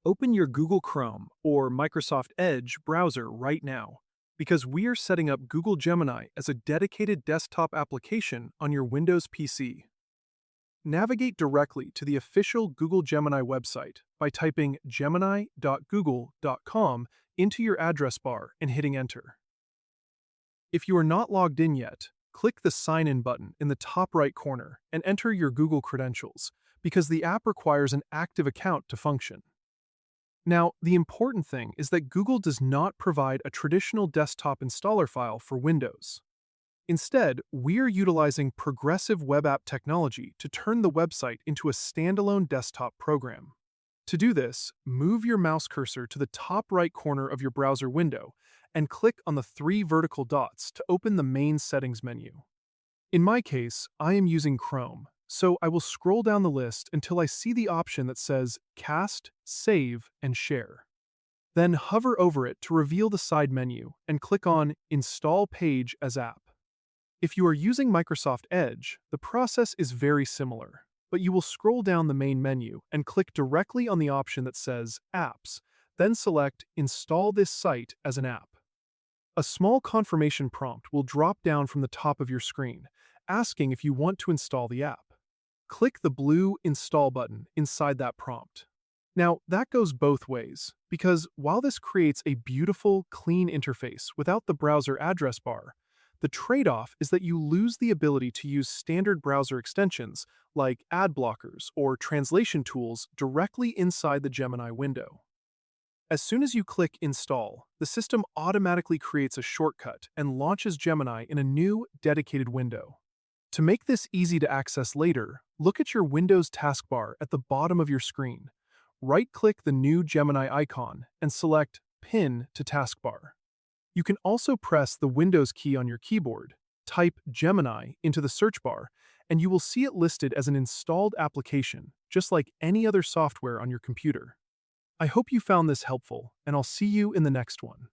Open your Google Chrome or Microsoft Edge browser right now, because we are setting up Google Gemini as a dedicated desktop application on your Windows PC. Navigate directly to the official Google Gemini website by typing gemini.google.com into your address bar and hitting enter. If you are not logged in yet, click the Sign In button in the top right corner and enter your Google credentials, because the app requires an active account to function. Now, the important thing is that Google does not provide a traditional desktop installer file for Windows. Instead, we are utilizing progressive web app technology to turn the website into a standalone desktop program. To do this, move your mouse cursor to the top right corner of your browser window and click on the three vertical dots to open the main settings menu. In my case, I am using Chrome, so I will scroll down the list until I see the option that says Cast, Save, and Share. Then hover over it to reveal the side menu and click on Install Page as App. If you are using Microsoft Edge, the process is very similar, but you will scroll down the main menu and click directly on the option that says Apps, then select Install this site as an app. A small confirmation prompt will drop down from the top of your screen, asking if you want to install the app. Click the blue Install button inside that prompt. Now, that goes both ways, because while this creates a beautiful, clean interface without the browser address bar, the trade-off is that you lose the ability to use standard browser extensions like ad blockers or translation tools directly inside the Gemini window. As soon as you click Install, the system automatically creates a shortcut and launches Gemini in a new, dedicated window. To make this easy to access later, look at your Windows taskbar at the bottom of your screen. Right-click the new Gemini icon and select Pin to Taskbar. You can also press the Windows key on your keyboard, type Gemini into the search bar, and you will see it listed as an installed application, just like any other software on your computer. I hope you found this helpful, and I'll see you in the next one.